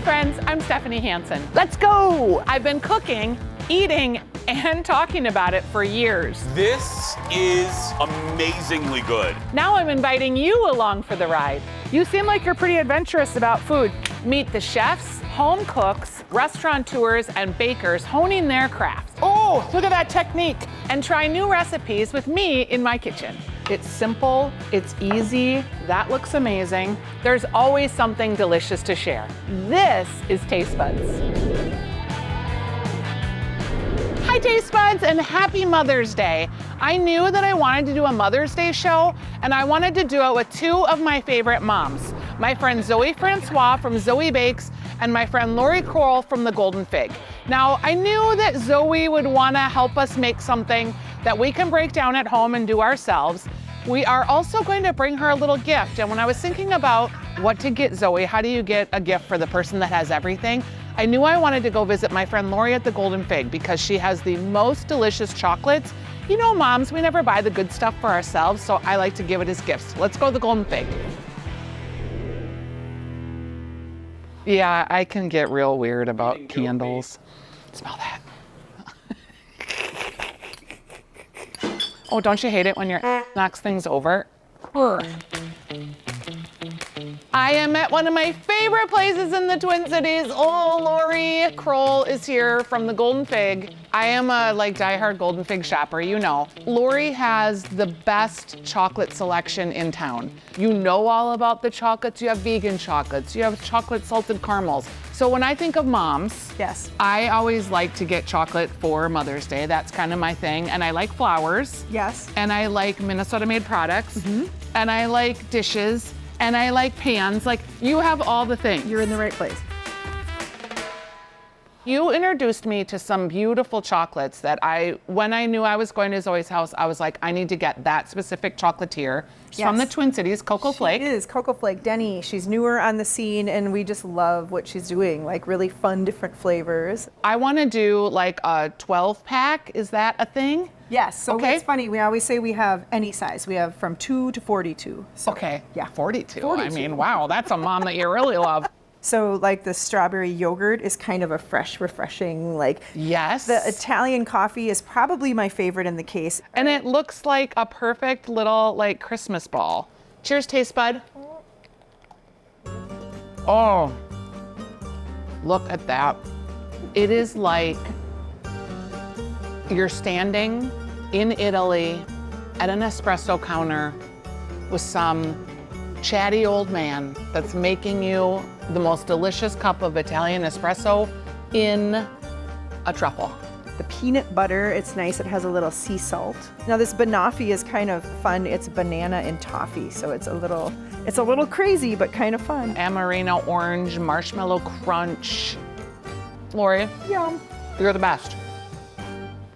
friends, I'm Stephanie Hansen. Let's go! I've been cooking, eating, and talking about it for years. This is amazingly good. Now I'm inviting you along for the ride. You seem like you're pretty adventurous about food. Meet the chefs, home cooks, restaurateurs, and bakers honing their crafts. Oh, look at that technique. And try new recipes with me in my kitchen. It's simple, it's easy, that looks amazing. There's always something delicious to share. This is Taste Buds. Hi Taste Buds and happy Mother's Day. I knew that I wanted to do a Mother's Day show and I wanted to do it with two of my favorite moms. My friend François from Zoë Bakes and my friend Laurie Crowell from the Golden Fig. Now I knew that Zoe would want to help us make something that we can break down at home and do ourselves. We are also going to bring her a little gift, and when I was thinking about what to get Zoe, how do you get a gift for the person that has everything? I knew I wanted to go visit my friend Laurie at the Golden Fig because she has the most delicious chocolates. You know, moms, we never buy the good stuff for ourselves, so I like to give it as gifts. Let's go to the Golden Fig. Yeah, I can get real weird about candles. Smell that. Oh, don't you hate it when your knocks things over? I am at one of my favorite places in the Twin Cities. Oh, Laurie Crowell is here from the Golden Fig. I am a diehard Golden Fig shopper, you know. Laurie has the best chocolate selection in town. You know all about the chocolates. You have vegan chocolates. You have chocolate salted caramels. So when I think of moms, yes, I always like to get chocolate for Mother's Day. That's kind of my thing. And I like flowers. Yes. And I like Minnesota-made products. Mm-hmm. And I like dishes. And I like pans. Like, you have all the things. You're in the right place. You introduced me to some beautiful chocolates that when I knew I was going to Zoe's house, I was like, I need to get that specific chocolatier. She's from the Twin Cities, Cocoa Flake. She is, Cocoa Flake, Denny. She's newer on the scene and we just love what she's doing, like really fun, different flavors. I want to do like a 12 pack. Is that a thing? Yes, so okay. It's funny, we always say we have any size. We have from 2 to 42. So, okay, yeah. 42. I mean, wow, that's a mom that you really love. So like the strawberry yogurt is kind of a fresh, refreshing, yes. The Italian coffee is probably my favorite in the case. And it looks like a perfect little Christmas ball. Cheers, Taste Bud. Oh, look at that. It is like you're standing in Italy at an espresso counter with some chatty old man that's making you the most delicious cup of Italian espresso in a truffle. The peanut butter, it's nice. It has a little sea salt. Now this banoffee is kind of fun. It's banana and toffee, so it's a little crazy, but kind of fun. Amarino orange, marshmallow crunch. Laurie, Yum. You're the best.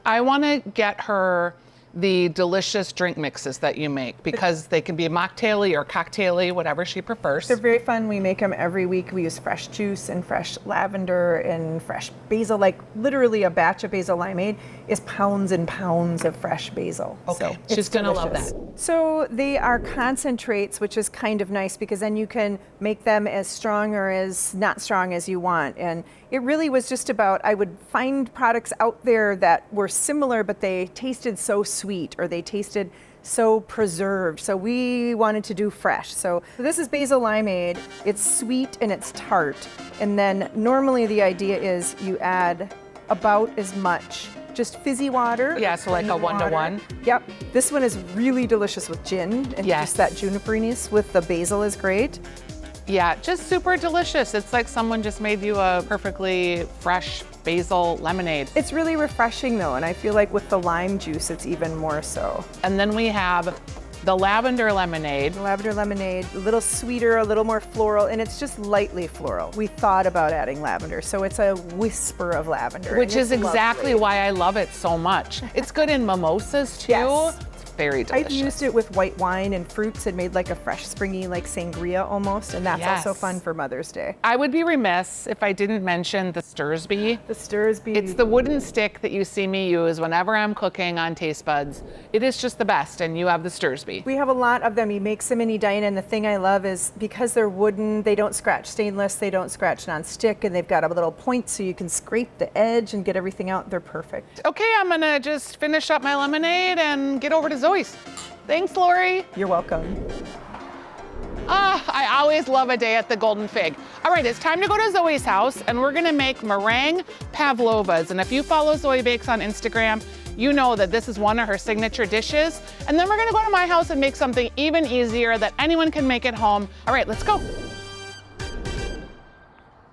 I want to get her the delicious drink mixes that you make because they can be mocktaily or cocktaily, whatever she prefers. They're very fun. We make them every week. We use fresh juice and fresh lavender and fresh basil. Like literally a batch of basil limeade is pounds and pounds of fresh basil. Okay, so she's gonna love that. So they are concentrates, which is kind of nice because then you can make them as strong or as not strong as you want. And it really was just about, I would find products out there that were similar, but they tasted so sweet or they tasted so preserved. So we wanted to do fresh. So this is basil limeade. It's sweet and it's tart. And then normally the idea is you add about as much just fizzy water. Yeah, so like a 1-to-1. Yep. This one is really delicious with gin and just that juniperiness with the basil is great. Yeah, just super delicious. It's like someone just made you a perfectly fresh basil lemonade. It's really refreshing though, and I feel like with the lime juice, it's even more so. And then we have the lavender lemonade. The lavender lemonade, a little sweeter, a little more floral, and it's just lightly floral. We thought about adding lavender, so it's a whisper of lavender. Which is exactly why I love it so much. It's good in mimosas too. Yes. very delicious. I've used it with white wine and fruits and made like a fresh, springy, like sangria almost, and that's also fun for Mother's Day. I would be remiss if I didn't mention the Stursby. The Stursby. It's the wooden stick that you see me use whenever I'm cooking on Taste Buds. It is just the best, and you have the Stursby. We have a lot of them. He makes them in Edina, and the thing I love is because they're wooden, they don't scratch stainless, they don't scratch non-stick, and they've got a little point so you can scrape the edge and get everything out. They're perfect. Okay, I'm gonna just finish up my lemonade and get over to Zoe's. Thanks, Laurie. You're welcome. I always love a day at the Golden Fig. All right, it's time to go to Zoe's house, and we're gonna make meringue pavlovas. And if you follow Zoë Bakes on Instagram, you know that this is one of her signature dishes. And then we're gonna go to my house and make something even easier that anyone can make at home. All right, let's go.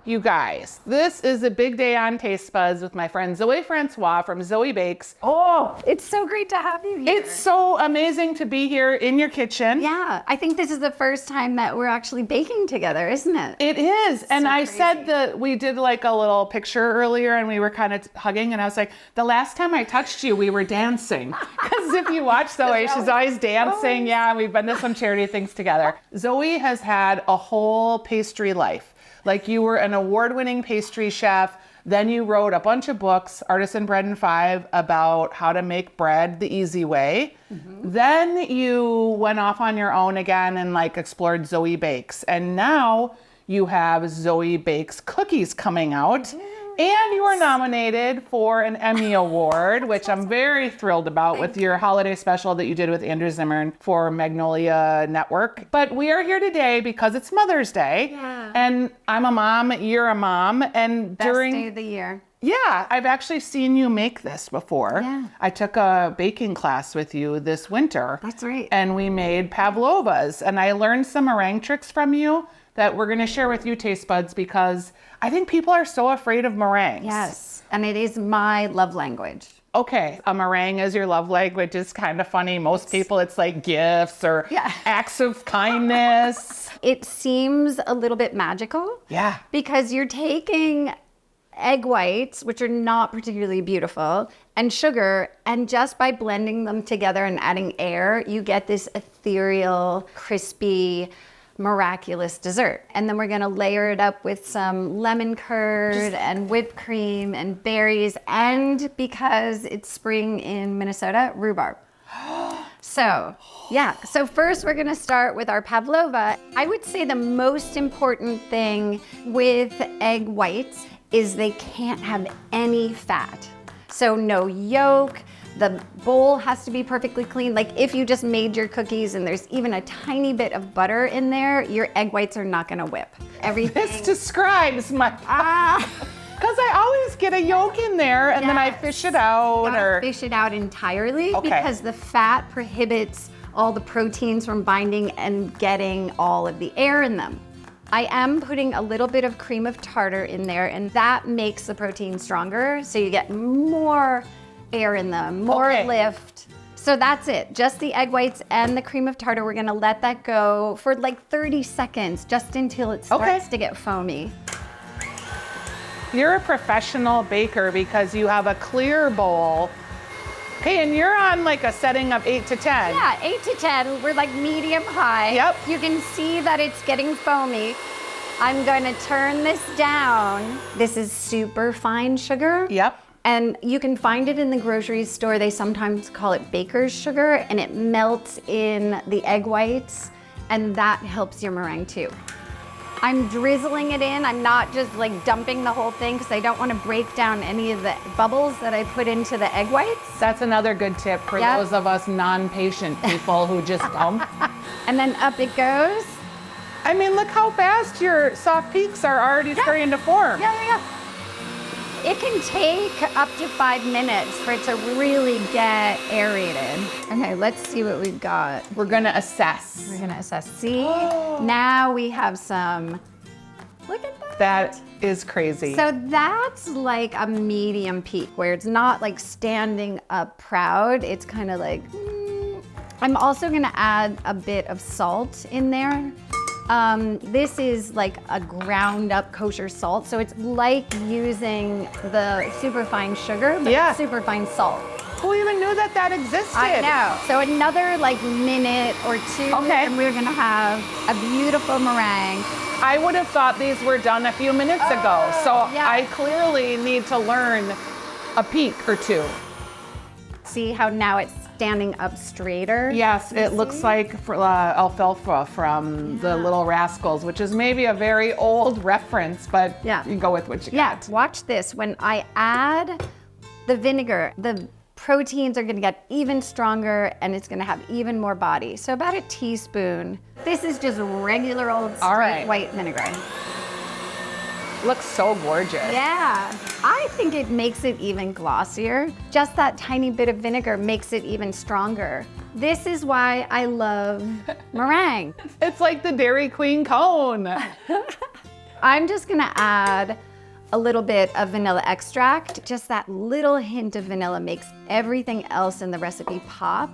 You guys, this is a big day on Taste Buds with my friend Zoë François from Zoë Bakes. Oh, it's so great to have you here. It's so amazing to be here in your kitchen. Yeah, I think this is the first time that we're actually baking together, isn't it? It is. And so I crazy. said that we did like a little picture earlier and we were kind of hugging, and I was like, the last time I touched you, we were dancing. Because if you watch Zoe, she's always dancing. Yeah, we've been to some charity things together. Zoe has had a whole pastry life. Like, you were an award-winning pastry chef, then you wrote a bunch of books, Artisan Bread and Five, about how to make bread the easy way. Mm-hmm. Then you went off on your own again and like explored Zoë Bakes. And now you have Zoë Bakes cookies coming out. And you were nominated for an Emmy Award, which I'm very thrilled about with your holiday special that you did with Andrew Zimmern for Magnolia Network. But we are here today because it's Mother's Day. Yeah. And I'm a mom, you're a mom. And Best during day of the year. Yeah, I've actually seen you make this before. Yeah. I took a baking class with you this winter. That's right. And we made pavlovas. And I learned some meringue tricks from you that we're going to share with you, Taste Buds, because I think people are so afraid of meringues. Yes, and it is my love language. Okay, a meringue is your love language is kind of funny. Most people, it's like gifts or acts of kindness. It seems a little bit magical. Yeah. Because you're taking egg whites, which are not particularly beautiful, and sugar, and just by blending them together and adding air, you get this ethereal, crispy, miraculous dessert. And then we're gonna layer it up with some lemon curd and whipped cream and berries, and because it's spring in Minnesota, rhubarb. So first we're gonna start with our pavlova. I would say the most important thing with egg whites is they can't have any fat. So no yolk. The bowl has to be perfectly clean. Like, if you just made your cookies and there's even a tiny bit of butter in there, your egg whites are not gonna whip. Everything. This describes my... Because I always get a yolk in there and then I fish it out. Gotta fish it out entirely because the fat prohibits all the proteins from binding and getting all of the air in them. I am putting a little bit of cream of tartar in there, and that makes the protein stronger, so you get more air in them, more lift. So that's it, just the egg whites and the cream of tartar. We're gonna let that go for like 30 seconds, just until it starts to get foamy. You're a professional baker because you have a clear bowl. Okay, and you're on like a setting of 8 to 10. Yeah, 8 to 10, we're like medium high. Yep. You can see that it's getting foamy. I'm gonna turn this down. This is super fine sugar. Yep. And you can find it in the grocery store. They sometimes call it baker's sugar, and it melts in the egg whites, and that helps your meringue too. I'm drizzling it in. I'm not just like dumping the whole thing because I don't want to break down any of the bubbles that I put into the egg whites. That's another good tip for those of us non-patient people who just dump. And then up it goes. I mean, look how fast your soft peaks are already starting to form. Yeah. It can take up to 5 minutes for it to really get aerated. Okay, let's see what we've got. We're gonna assess. We're gonna assess. See, now we have some, look at that. That is crazy. So that's like a medium peak where it's not like standing up proud. It's kind of like, I'm also gonna add a bit of salt in there. This is like a ground up kosher salt. So it's like using the superfine sugar, but superfine salt. Who even knew that that existed? I know. So another like minute or two, Okay. and we're gonna have a beautiful meringue. I would have thought these were done a few minutes ago, so yeah. I clearly need to learn a peek or two. See how now it's standing up straighter? Yes, it looks like alfalfa from the Little Rascals, which is maybe a very old reference, but Yeah. you go with what you Yeah, got. watch this. When I add the vinegar, the proteins are gonna get even stronger and it's gonna have even more body. So about a teaspoon. This is just regular old straight right. white vinegar. Looks so gorgeous. Yeah, I think it makes it even glossier. Just that tiny bit of vinegar makes it even stronger. This is why I love meringue. It's like the Dairy Queen cone. I'm just gonna add a little bit of vanilla extract. Just that little hint of vanilla makes everything else in the recipe pop.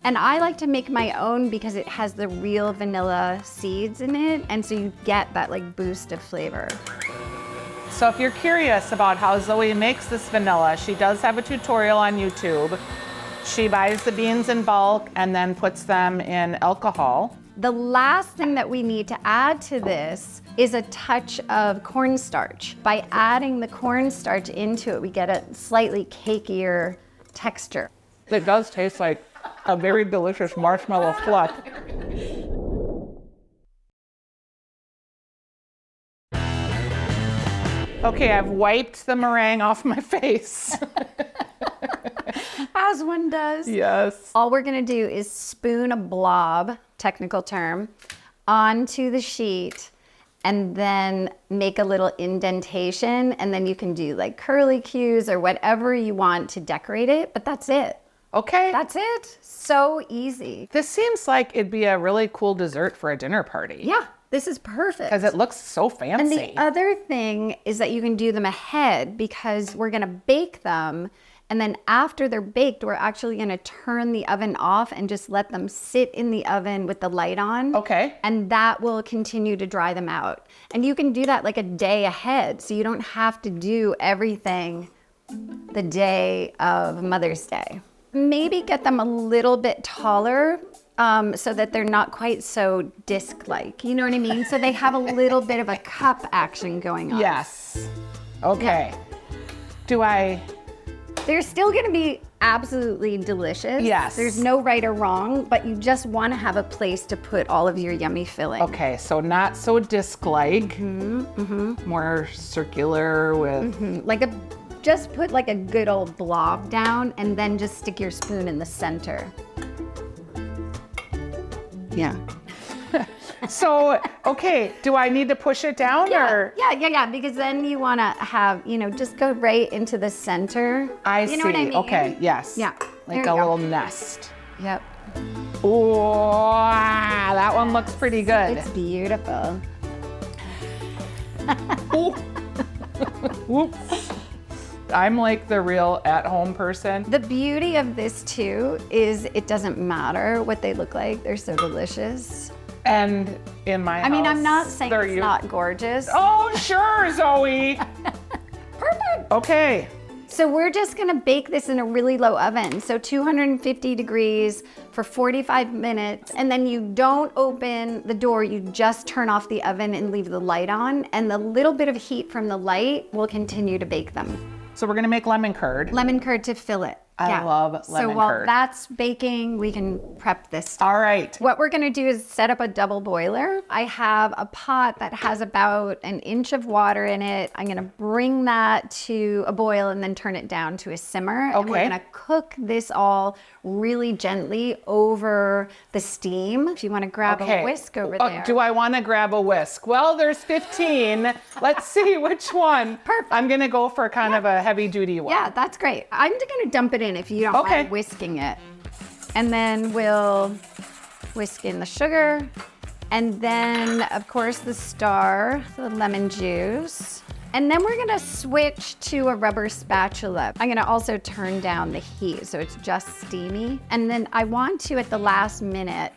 And I like to make my own because it has the real vanilla seeds in it. And so you get that like boost of flavor. So if you're curious about how Zoe makes this vanilla, she does have a tutorial on YouTube. She buys the beans in bulk and then puts them in alcohol. The last thing that we need to add to this is a touch of cornstarch. By adding the cornstarch into it, we get a slightly cakier texture. It does taste like a very delicious marshmallow fluff. Okay, I've wiped the meringue off my face. As one does. Yes. All we're gonna do is spoon a blob, technical term, onto the sheet and then make a little indentation, and then you can do like curly cues or whatever you want to decorate it, but that's it. Okay. That's it. So easy. This seems like it'd be a really cool dessert for a dinner party. Yeah, this is perfect. Because it looks so And fancy. the other thing is that you can do them ahead because we're gonna bake them, and then after they're baked, we're actually gonna turn the oven off and just let them sit in the oven with the light on. Okay. And that will continue to dry them out. And you can do that like a day ahead, so you don't have to do everything the day of Mother's Day. Maybe get them a little bit taller so that they're not quite so disc-like. You know what I mean? So they have a little bit of a cup action going on. Yes. Okay. They're still gonna be absolutely delicious. Yes. There's no right or wrong, but you just wanna have a place to put all of your yummy filling. Okay, so not so disc-like. More circular with... Just put like a good old blob down and then just stick your spoon in the center. Yeah. So, okay, do I need to push it down or? Yeah, because then you want to have, just go right into the center. I You see. know what I mean? Okay, yes. Yeah. Like There a you go. little nest. Yep. Oh, that one looks pretty good. It's beautiful. Whoops. I'm like the real at-home person. The beauty of this too is it doesn't matter what they look like. They're so delicious. And in my house, I mean, I'm not saying they're it's not gorgeous. Oh, sure, Zoe. Perfect. Okay. So we're just gonna bake this in a really low oven. So 250 degrees for 45 minutes. And then you don't open the door, you just turn off the oven and leave the light on. And the little bit of heat from the light will continue to bake them. So we're gonna make lemon curd. Lemon curd to fill it. I love lemon So while curd. that's baking, we can prep this. All right. What we're gonna do is set up a double boiler. I have a pot that has about an inch of water in it. I'm gonna bring that to a boil and then turn it down to a simmer. And we're Okay. gonna cook this all really gently over the steam. If you wanna grab a whisk over there. Do I wanna grab a whisk? Well, there's 15. Let's see which one. Perfect. I'm gonna go for kind of a heavy duty one. Yeah, that's great. I'm gonna dump it in if you don't Okay. mind whisking it. And then we'll whisk in the sugar. And then, of course, the star, the lemon juice. And then we're gonna switch to a rubber spatula. I'm gonna also turn down the heat so it's just steamy. And then I want to, at the last minute,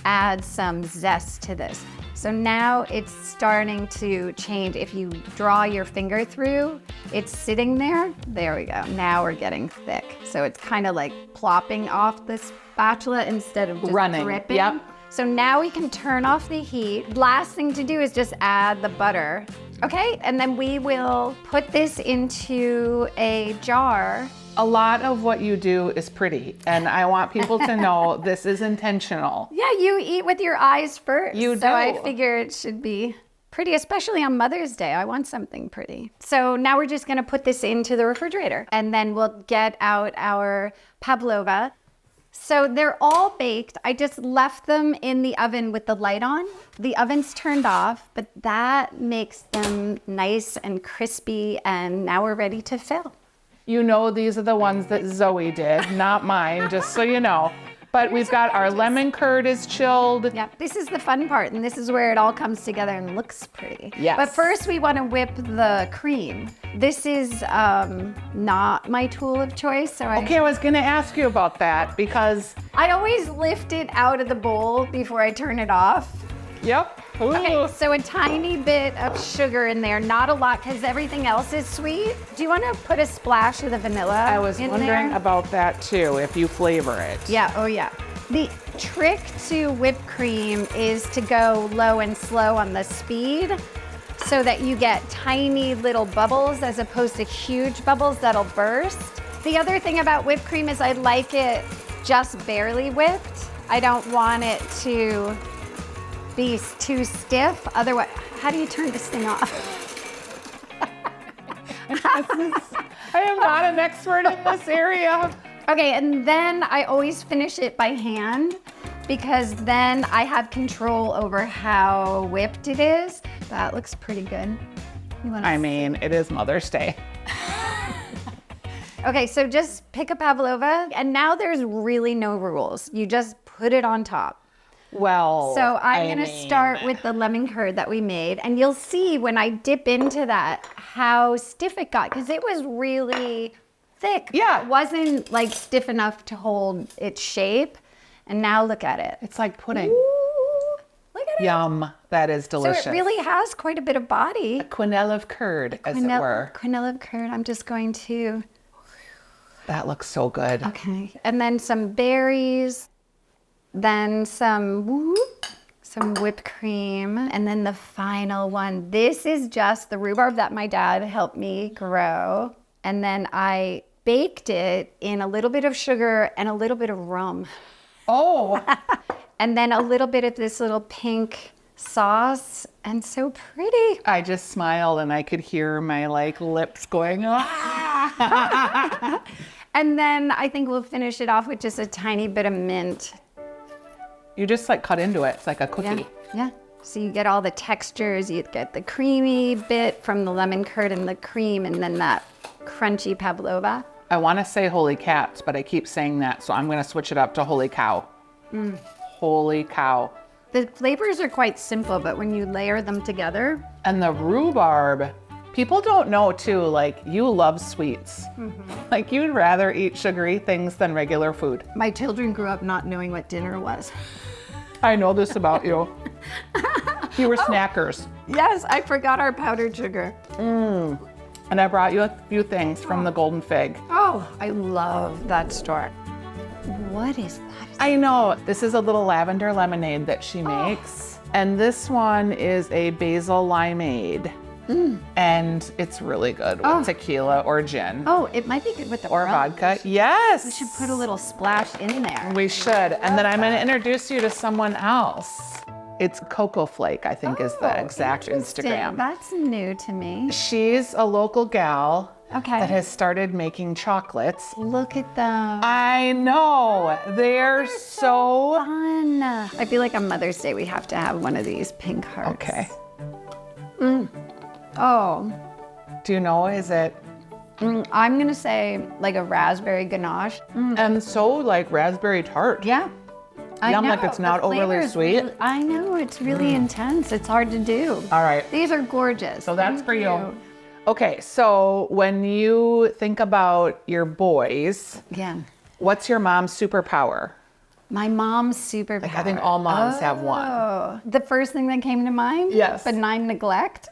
add some zest to this. So now it's starting to change. If you draw your finger through, it's sitting there. There we go. Now we're getting thick. So it's kind of like plopping off the spatula instead of just running. dripping. Yep. So now we can turn off the heat. Last thing to do is just add the butter. Okay, and then we will put this into a jar. A lot of what you do is pretty, and I want people to know this is intentional. Yeah, you eat with your eyes first. You So I do. figure it should be pretty, especially on Mother's Day. I want something pretty. So now we're just gonna put this into the refrigerator, and then we'll get out our pavlova. So they're all baked. I just left them in the oven with the light on. The oven's turned off, but that makes them nice and crispy, and now we're ready to fill. You know these are the ones that Zoe did, not mine, just so you know. But we've got our lemon curd is chilled. Yep, this is the fun part, and this is where it all comes together and looks pretty. Yes. But first we want to whip the cream. This is not my tool of choice, so Okay, I was gonna ask you about that because, I always lift it out of the bowl before I turn it off. yep. Ooh. Okay, so a tiny bit of sugar in there, not a lot, because everything else is sweet. Do you want to put a splash of the vanilla I was in wondering there? about that too, if you flavor it. Yeah, oh yeah. The trick to whipped cream is to go low and slow on the speed so that you get tiny little bubbles as opposed to huge bubbles that'll burst. The other thing about whipped cream is I like it just barely whipped. I don't want it to be too stiff. Otherwise, how do you turn this thing off? I am not an expert in this area. Okay, and then I always finish it by hand because then I have control over how whipped it is. That looks pretty good. You wanna I mean, it is Mother's Day. Okay, so just pick a pavlova, and now there's really no rules. You just put it on top. Well, So I'm I gonna mean, start with the lemon curd that we made, and you'll see when I dip into that how stiff it got, because it was really thick. Yeah. It wasn't like stiff enough to hold its shape, and now look at it. It's like pudding. Ooh, look at it. Yum, that is delicious. So it really has quite a bit of body. A quenelle of curd, as it were. Quenelle of curd. I'm just going to, That looks so good. okay. And then some berries, then some whipped cream, and then the final one. This is just the rhubarb that my dad helped me grow. And then I baked it in a little bit of sugar and a little bit of rum. Oh, And then a little bit of this little pink sauce, and so pretty. I just smiled and I could hear my lips going, ah. And then I think we'll finish it off with just a tiny bit of mint. You just cut into it. It's like a cookie. Yeah, yeah. So you get all the textures. You get the creamy bit from the lemon curd and the cream, and then that crunchy pavlova. I want to say holy cats, but I keep saying that, so I'm going to switch it up to holy cow. Holy cow. The flavors are quite simple, but when you layer them together, And the rhubarb, people don't know too, you love sweets. You'd rather eat sugary things than regular food. my children grew up not knowing what dinner was. I know this about you. You were snackers. Yes, I forgot our powdered sugar. And I brought you a few things from the Golden Fig. Oh, I love that store. What is that? I know, this is a little lavender lemonade that she makes. And this one is a basil limeade. And it's really good with tequila or gin. Oh, it might be good with the Or rum. vodka. Yes. We should put a little splash in there. We should. And then I'm going to introduce you to someone else. It's Cocoa Flake, I think is the exact Instagram. That's new to me. She's a local gal Okay. that has started making chocolates. Look at them. I know. They're so Fun. I feel like on Mother's Day we have to have one of these pink hearts. okay. Oh, Do you know, is it? I'm gonna say like a raspberry ganache. And so raspberry tart. Yeah. I Yum, know. like it's the not overly flavor's sweet. really- I know, it's really intense. It's hard to do. All right. These are gorgeous. So that's Thank for you. Okay, so when you think about your boys, Yeah. what's your mom's superpower? My mom's superpower. Like, I think all moms have one. Oh, the first thing that came to mind? Yes. Benign neglect.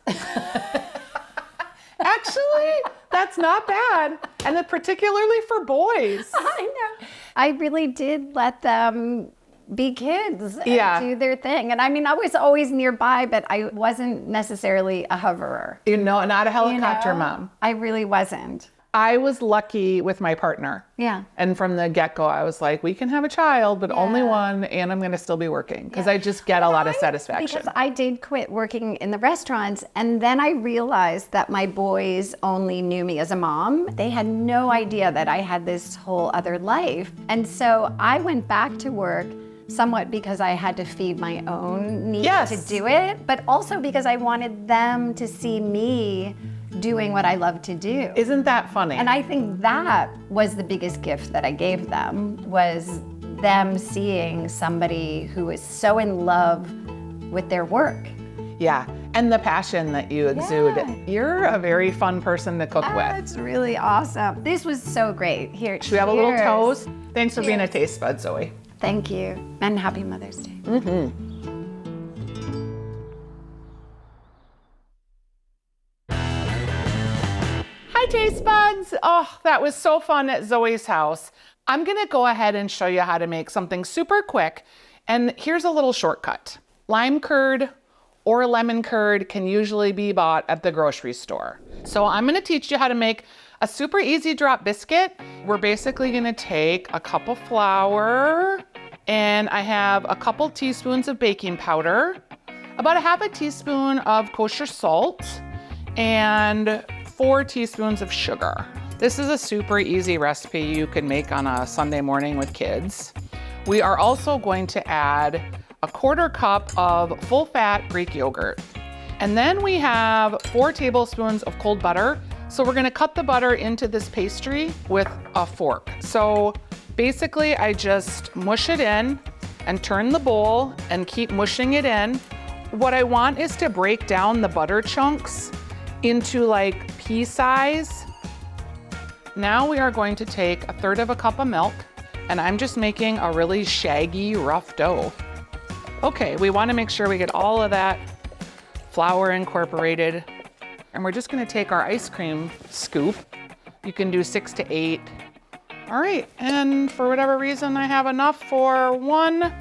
Actually, that's not bad. And then particularly for boys. I know. I really did let them be kids and do their thing. And I mean, I was always nearby, but I wasn't necessarily a hoverer. You know, not a helicopter mom. I really wasn't. I was lucky with my partner. Yeah. And from the get-go, I was like, we can have a child, but only one, and I'm going to still be working because I just get a lot of satisfaction. Because I did quit working in the restaurants, and then I realized that my boys only knew me as a mom. They had no idea that I had this whole other life. And so I went back to work somewhat because I had to feed my own need to do it, but also because I wanted them to see me doing what I love to do. Isn't that funny? And I think that was the biggest gift that I gave them, was them seeing somebody who is so in love with their work. Yeah, and the passion that you exude. You're a very fun person to cook with. It's really awesome. This was so great. Here, Should we have a little toast? Thanks for being a taste bud, Zoe. Thank you, and happy Mother's Day. Hi, taste buds. Oh, that was so fun at Zoe's house. I'm gonna go ahead and show you how to make something super quick. And here's a little shortcut. Lime curd or lemon curd can usually be bought at the grocery store. So I'm gonna teach you how to make a super easy drop biscuit. We're basically gonna take a cup of flour, and I have a couple teaspoons of baking powder, about a half a teaspoon of kosher salt, and 4 teaspoons of sugar. This is a super easy recipe you can make on a Sunday morning with kids. We are also going to add a 1/4 cup of full-fat Greek yogurt. And then we have 4 tablespoons of cold butter. So we're gonna cut the butter into this pastry with a fork. So basically I just mush it in and turn the bowl and keep mushing it in. What I want is to break down the butter chunks into like pea size. Now we are going to take 1/3 cup of milk, and I'm just making a really shaggy, rough dough. Okay, we want to make sure we get all of that flour incorporated. And we're just gonna take our ice cream scoop. You can do 6 to 8. All right, and for whatever reason, I have enough for one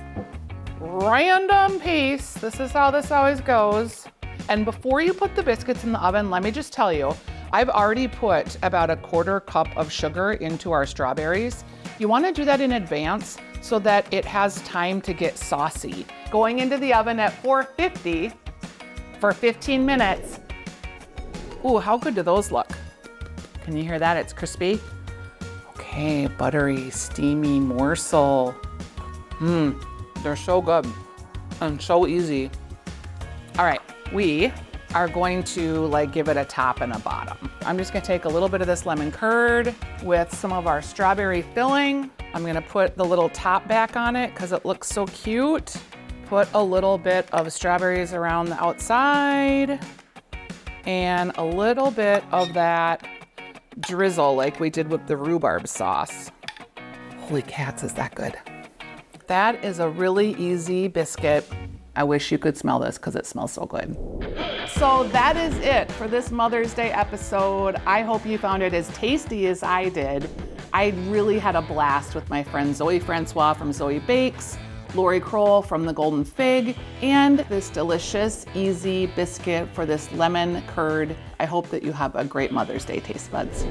random piece. This is how this always goes. And before you put the biscuits in the oven, let me just tell you, I've already put about a 1/4 cup of sugar into our strawberries. You wanna do that in advance so that it has time to get saucy. Going into the oven at 450 for 15 minutes. Ooh, how good do those look? Can you hear that? It's crispy. Okay, buttery, steamy morsel. They're so good and so easy. All right, we are going to give it a top and a bottom. I'm just gonna take a little bit of this lemon curd with some of our strawberry filling. I'm gonna put the little top back on it because it looks so cute. Put a little bit of strawberries around the outside and a little bit of that drizzle like we did with the rhubarb sauce. Holy cats, is that good? That is a really easy biscuit. I wish you could smell this because it smells so good. So that is it for this Mother's Day episode. I hope you found it as tasty as I did. I really had a blast with my friend Zoë François from Zoë Bakes, Laurie Crowell from the Golden Fig, and this delicious, easy biscuit for this lemon curd. I hope that you have a great Mother's Day, taste buds.